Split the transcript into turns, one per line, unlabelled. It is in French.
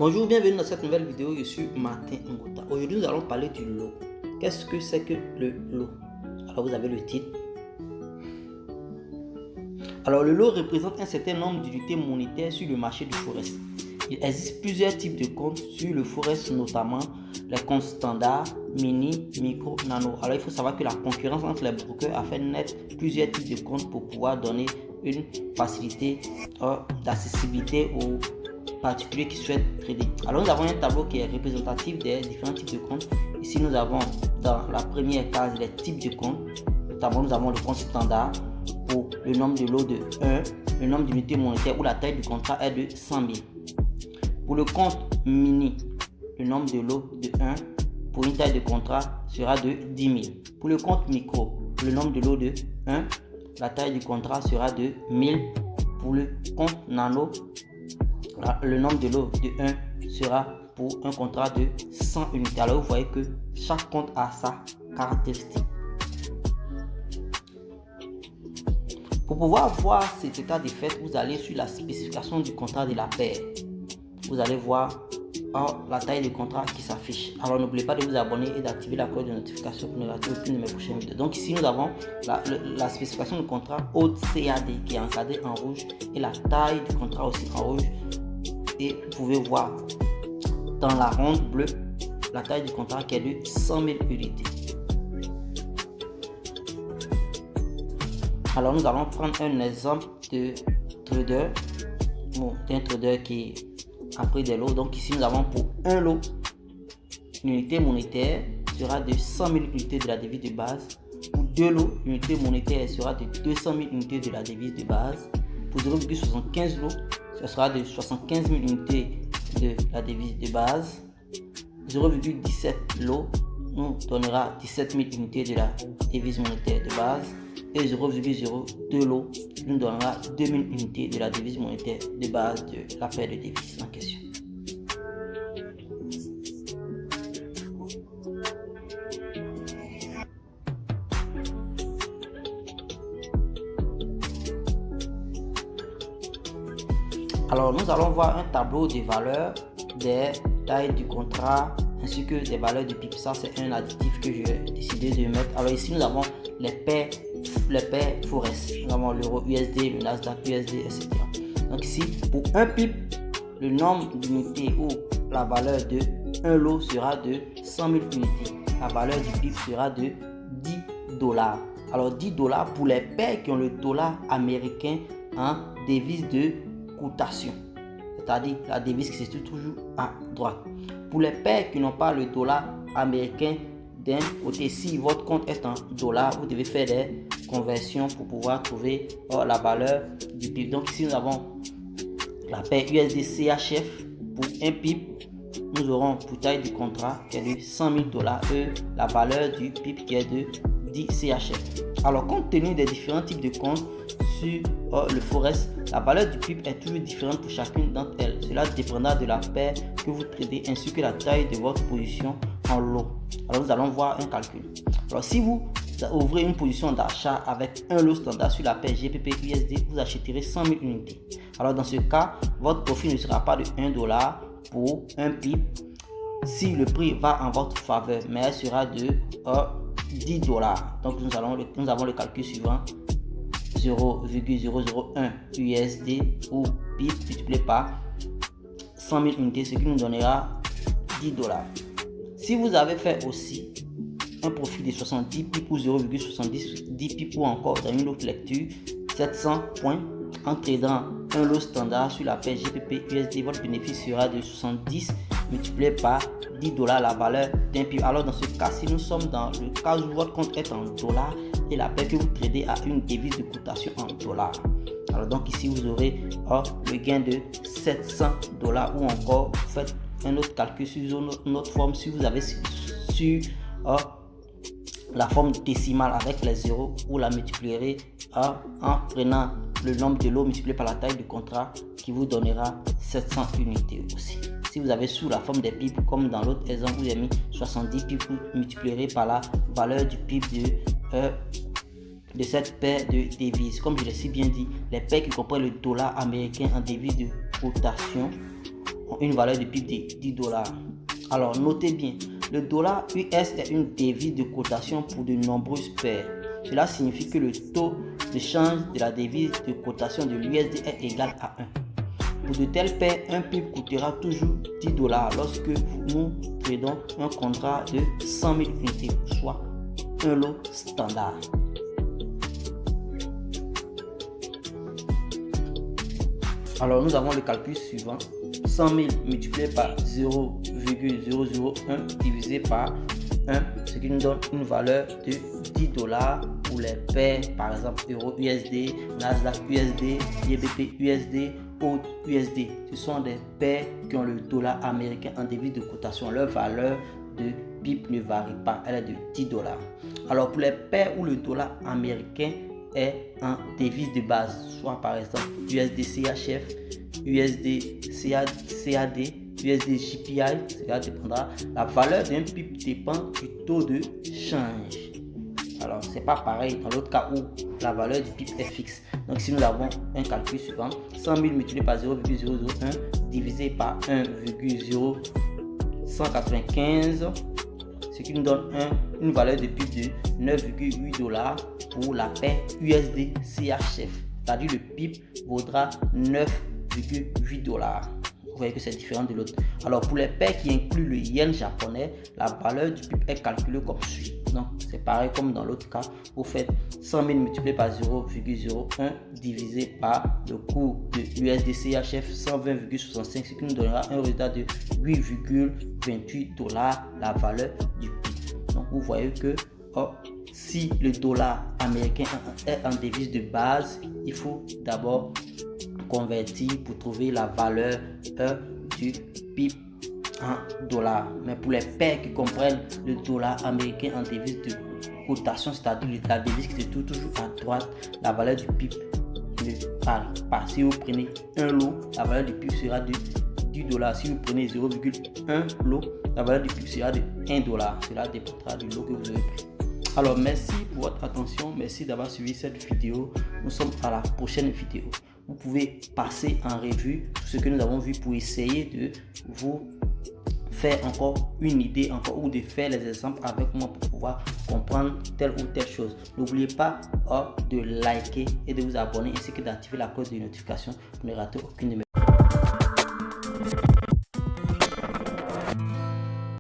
Bonjour, bienvenue dans cette nouvelle vidéo. Je suis Martin Ngota. Aujourd'hui, nous allons parler du lot. Qu'est-ce que c'est que le lot? Alors, vous avez le titre. Alors, le lot représente un certain nombre d'unités monétaires sur le marché du Forex. Il existe plusieurs types de comptes sur le Forex, notamment les comptes standards, mini, micro, nano. Alors, il faut savoir que la concurrence entre les brokers a fait naître plusieurs types de comptes pour pouvoir donner une facilité d'accessibilité aux particuliers qui souhaitent trader. Alors nous avons un tableau qui est représentatif des différents types de comptes. Ici nous avons dans la première case les types de comptes. Notamment nous avons le compte standard pour le nombre de lots de 1, le nombre d'unités monétaires où la taille du contrat est de 100 000. Pour le compte mini, le nombre de lots de 1 pour une taille de contrat sera de 10 000. Pour le compte micro, le nombre de lots de 1, la taille du contrat sera de 1000. Pour le compte nano, le nombre de lots de 1 sera pour un contrat de 100 unités. Alors vous voyez que chaque compte a sa caractéristique. Pour pouvoir voir cet état de fait, vous allez sur la spécification du contrat de la paire. Vous allez voir la taille du contrat qui s'affiche. Alors n'oubliez pas de vous abonner et d'activer la cloche de notification pour ne rater aucune de mes prochaines vidéos. Donc ici nous avons la spécification du contrat haute CAD qui est encadrée en rouge et la taille du contrat aussi en rouge. Et vous pouvez voir dans la ronde bleue la taille du contrat qui est de 100 000 unités. Alors nous allons prendre un exemple de trader, d'un trader qui a pris des lots. Donc ici nous avons pour un lot, l'unité monétaire sera de 100 000 unités de la devise de base. Pour deux lots, l'unité monétaire sera de 200 000 unités de la devise de base. Pour 0,75 lots, ce sera de 75 000 unités de la devise de base. 0,17 lots nous donnera 17 000 unités de la devise monétaire de base. Et 0,02 lots nous donnera 2000 unités de la devise monétaire de base de la paire de devises en question. Alors nous allons voir un tableau des valeurs des tailles du contrat ainsi que des valeurs de PIB. Ça c'est un additif que j'ai décidé de mettre. Alors ici nous avons les paires Forex. Nous avons l'euro USD, le Nasdaq USD, etc. Donc ici pour un PIB, le nombre d'unités ou la valeur de un lot sera de 100 000 unités. La valeur du PIB sera de $10. Alors $10 pour les paires qui ont le dollar américain en devise de cotation, c'est-à-dire la devise qui se trouve toujours à droite. Pour les paires qui n'ont pas le dollar américain d'un côté, si votre compte est en dollars, vous devez faire des conversions pour pouvoir trouver la valeur du PIB. Donc ici nous avons la paire USD CHF pour un PIB. Nous aurons pour taille du contrat qui est de 100 000 $ et la valeur du PIB qui est de 10 CHF. Alors compte tenu des différents types de comptes sur le Forex, la valeur du PIB est toujours différente pour chacune d'entre elles. Cela dépendra de la paire que vous tradez ainsi que la taille de votre position en lot. Alors nous allons voir un calcul. Alors si vous ouvrez une position d'achat avec un lot standard sur la paire GBP USD, vous achèterez 100 000 unités. Alors dans ce cas, votre profit ne sera pas de 1 $ pour un PIB si le prix va en votre faveur, mais elle sera de $10. Donc nous avons le calcul suivant: 0,001 USD ou PIB multiplié par 100 000 unités, ce qui nous donnera $10. Si vous avez fait aussi un profit de 70 pips ou 0,70 pips ou encore dans une autre lecture 700 points en tradant un lot standard sur la paire GBP USD, votre bénéfice sera de 70 multiplié par $10, la valeur d'un PIB. Alors dans ce cas, si nous sommes dans le cas où votre compte est en dollars et la paire que vous tradez a une devise de cotation en dollars, alors donc ici vous aurez le gain de $700 ou encore vous faites un autre calcul sur une autre forme. Si vous avez sur la forme décimale avec les zéros, vous la multiplierez en prenant le nombre de lots multiplié par la taille du contrat qui vous donnera 700 unités aussi. Si vous avez sous la forme des PIB, comme dans l'autre exemple où j'ai mis 70 PIB, vous multiplierez par la valeur du PIB de cette paire de devises. Comme je l'ai si bien dit, les paires qui comprennent le dollar américain en devise de cotation une valeur de PIB de 10 dollars. Alors notez bien, le dollar US est une devise de cotation pour de nombreuses paires. Cela signifie que le taux de change de la devise de cotation de l'USD est égal à 1. Pour de telles paires, un PIB coûtera toujours 10 dollars lorsque nous tradons un contrat de 100 000 unités, soit un lot standard. Alors nous avons le calcul suivant. 100 000 multiplié par 0,001 divisé par 1, ce qui nous donne une valeur de 10 dollars pour les paires, par exemple Euro USD, Nasdaq USD, GBP USD, AUD USD. Ce sont des paires qui ont le dollar américain en devise de cotation. Leur valeur de PIB ne varie pas, elle est de 10 dollars. Alors pour les paires où le dollar américain est en devise de base, soit par exemple USD CHF, USD CAD, USD JPY, cela dépendra. La valeur d'un PIB dépend du taux de change. Alors c'est pas pareil dans l'autre cas où la valeur du PIB est fixe. Donc si nous avons un calcul suivant, 100 000 multiplié par 0,001 divisé par 1,0195, ce qui nous donne une valeur de PIB de 9,8 dollars pour la paire USD CHF. C'est-à-dire le PIB vaudra 9,8 dollars. Vous voyez que c'est différent de l'autre. Alors pour les paires qui incluent le yen japonais, la valeur du PIB est calculée comme suit. Donc c'est pareil comme dans l'autre cas. Vous faites 100 000 multiplié par 0,01 divisé par le cours de USD CHF 120,65, ce qui nous donnera un résultat de 8,28 dollars, la valeur du PIB. Donc vous voyez que si le dollar américain est en devise de base, il faut d'abord convertir pour trouver la valeur du PIB en dollars. Mais pour les paires qui comprennent le dollar américain en devise de cotation, c'est-à-dire la devise qui se trouve toujours à droite, la valeur du PIB ne varie pas. Si vous prenez un lot, la valeur du PIB sera de 10 dollars. Si vous prenez 0,1 lot, la valeur du PIB sera de 1 dollar. Cela dépendra du lot que vous avez pris. Alors merci pour votre attention, merci d'avoir suivi cette vidéo. Nous sommes à la prochaine vidéo. Vous pouvez passer en revue tout ce que nous avons vu pour essayer de vous faire encore une idée ou de faire les exemples avec moi pour pouvoir comprendre telle ou telle chose. N'oubliez pas de liker et de vous abonner ainsi que d'activer la cloche de notification pour ne rater aucune de mes